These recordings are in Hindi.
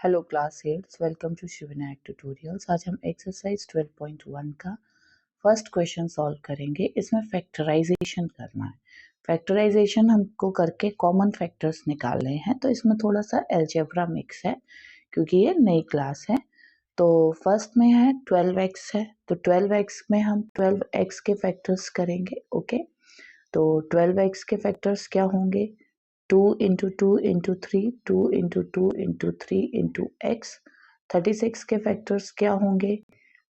Hello class 8, welcome to Shivnayak tutorials. आज हम एक्सरसाइज 12.1 का फर्स्ट क्वेश्चन सॉल्व करेंगे। इसमें फैक्टराइजेशन करना है। फैक्टराइजेशन हमको करके कॉमन फैक्टर्स निकालने हैं, तो इसमें थोड़ा सा अलजेब्रा मिक्स है क्योंकि ये नई क्लास है। तो फर्स्ट में है 12x है, तो 12x में हम 12x के फैक्टर्स करेंगे। ओके, तो 12x के फैक्टर्स क्या होंगे? 2 into 2 into 3, 2 into 2 into 3 into x. 36 के फैक्टर्स क्या होंगे?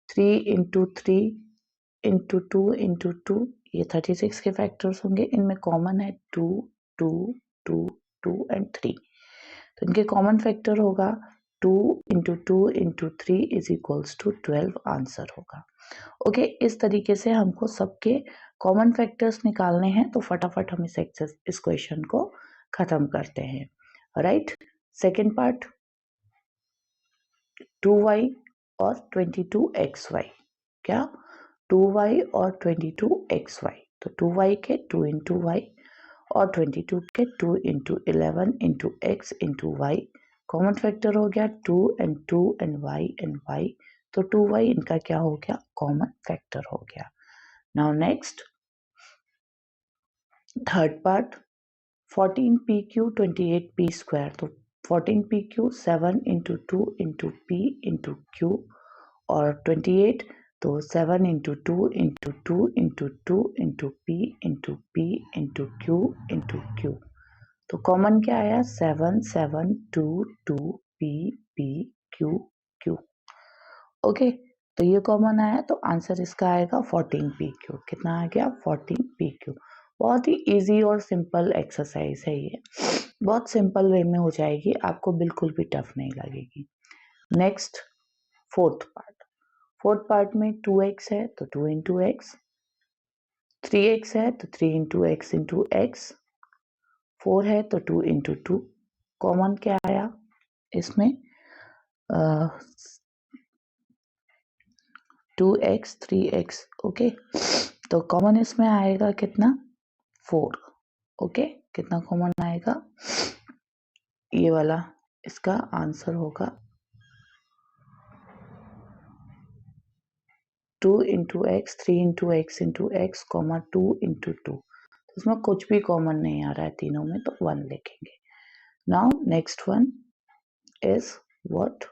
3 इंटू 3 इंटू 2 इंटू 2, ये 36 के फैक्टर्स होंगे। इनमें कॉमन है 2 2 2 2 एंड 3, तो इनके कॉमन फैक्टर होगा 2 into 2 into 3 is equals to 12 answer होगा। ओके, इस तरीके से हमको सबके कॉमन फैक्टर्स निकालने हैं, तो फटाफट हम इस क्वेश्चन को खत्म करते हैं। राइट, सेकेंड पार्ट 2y और 22xy। क्या? 2y और 22xy, तो 2y के 2 इंटू वाई और 22 के 2 into 11 into x into y. Common factor हो गया 2 एंड y, तो 2y इनका क्या हो गया? कॉमन फैक्टर हो गया। Now next third part 14pq 28p square, तो 14pq 7 into 2 into p into q और 28, तो 7 into 2 into 2 into 2 into p into p into q into q। तो कॉमन क्या आया? 7 7 2 2 p p q q। Okay, तो ये कॉमन आया, तो आंसर इसका आएगा 14pq। कितना आ गया? 14pq। बहुत ही इजी और सिंपल एक्सरसाइज है ये, बहुत सिंपल वे में हो जाएगी, आपको बिल्कुल भी टफ नहीं लगेगी। नेक्स्ट फोर्थ पार्ट में 2x है, तो 2 इंटू एक्स, 3x है तो 3 इंटू एक्स इंटू एक्स, 4 है तो 2 इंटू 2। कॉमन क्या आया इसमें? 2x 3x। ओके, तो कॉमन इसमें आएगा कितना? 4। ओके, कितना कॉमन आएगा? ये वाला इसका आंसर होगा 2 into x, 3 into x into x comma 2 into 2। इसमें कुछ भी कॉमन नहीं आ रहा है तीनों में, तो 1 लिखेंगे। Now next one is what?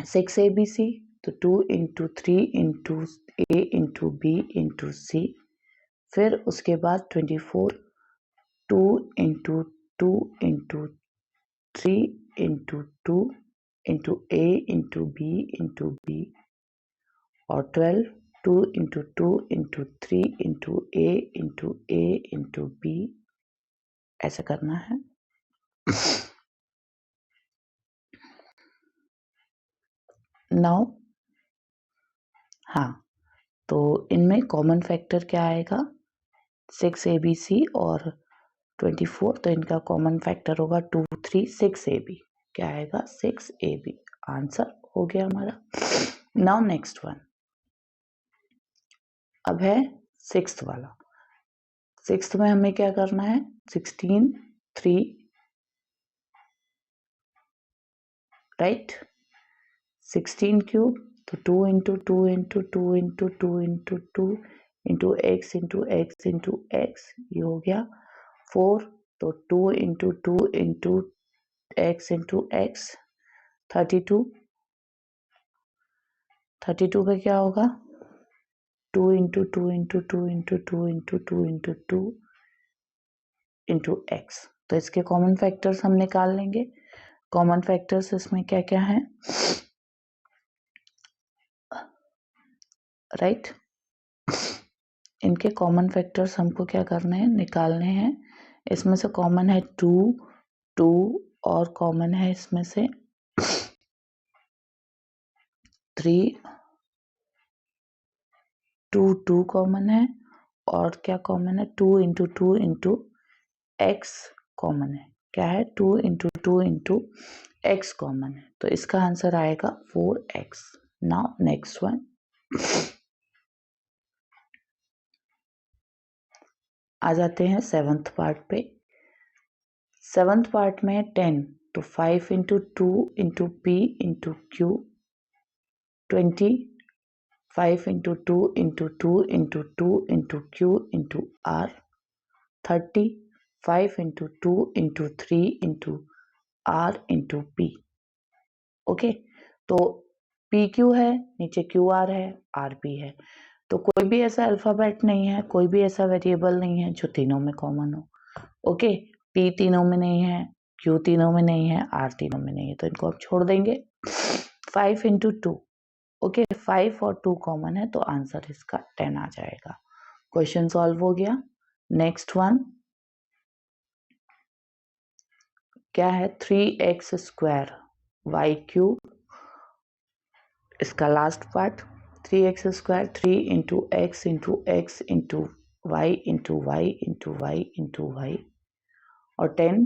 6abc, तो 2 इंटू 3 इंटू ए इंटू बी इंटू सी। फिर उसके बाद 24, 2 इंटू 2 इंटू 3 इंटू 2 इंटू ए इंटू बी और 12, 2 इंटू 2 इंटू 3 इंटू ए इंटू बी, ऐसा करना है। नाउ हाँ, तो इनमें कॉमन फैक्टर क्या आएगा? 6abc और 24, तो इनका कॉमन फैक्टर होगा 2 3 6ab। क्या आएगा? 6ab। आंसर हो गया हमारा। नाउ नेक्स्ट वन, अब है सिक्स्थ वाला। सिक्स्थ में हमें क्या करना है? 16 3, राइट, 16 क्यूब, तो 2 into 2 into 2 into 2 into 2 into x into x into x, ये हो गया 4। तो 2 into 2 into x into x 32। 32 का क्या होगा? 2 into 2 into 2 into 2 into 2 into 2 into x. तो इसके कॉमन फैक्टर्स हम निकाल लेंगे। कॉमन फैक्टर्स इसमें क्या क्या है? राइट, इनके कॉमन फैक्टर्स हमको क्या करने हैं? निकालने हैं। इसमें से कॉमन है 2 2 और कॉमन है इसमें से 3 2 2 कॉमन है और क्या कॉमन है? 2 इंटू 2 इंटू एक्स कॉमन है। क्या है? 2 इंटू 2 इंटू एक्स कॉमन है, तो इसका आंसर आएगा 4x। नाउ नेक्स्ट वन, आ जाते हैं सेवंथ पार्ट पे। सेवंथ पार्ट में 10 तो 5 into 2 into P into Q 20, 5 into 2 into 2 into 2 into Q into R 30, 5 into 2 into 3 into R into P। Okay, तो PQ है, नीचे QR है, RP है, तो कोई भी ऐसा अल्फाबेट नहीं है, कोई भी ऐसा वेरिएबल नहीं है जो तीनों में कॉमन हो। ओके, P तीनों में नहीं है, Q तीनों में नहीं है, R तीनों में नहीं है, तो इनको आप छोड़ देंगे। 5 इंटू 2, ओके, 5 और 2 कॉमन है, तो आंसर इसका 10 आ जाएगा। क्वेश्चन सॉल्व हो गया। नेक्स्ट वन क्या है, 3x स्क्वायर वाई क्यूब, इसका last part 3x square 3 into x into x into y into y into y into y, और 10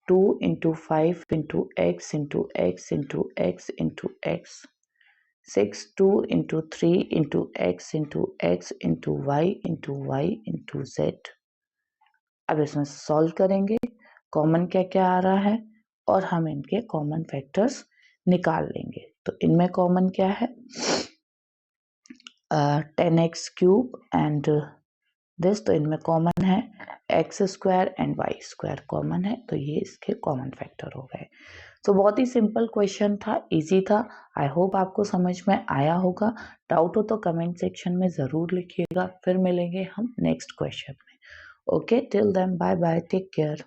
2 into 5 into x into x into x into x, 6 2 into 3 into x into x into y into z. अब इसमें सॉल्व करेंगे, कॉमन क्या क्या आ रहा है और हम इनके कॉमन फैक्टर्स निकाल लेंगे। तो इनमें कॉमन क्या है, 10x क्यूब एंड दिस, तो इनमें कॉमन है x square and y square common है, तो ये इसके कॉमन फैक्टर हो गए। तो बहुत ही सिंपल क्वेश्चन था, इजी था। आई होप आपको समझ में आया होगा। डाउट हो तो कमेंट सेक्शन में ज़रूर लिखिएगा। फिर मिलेंगे हम नेक्स्ट क्वेश्चन में। Okay, till then bye bye, take care.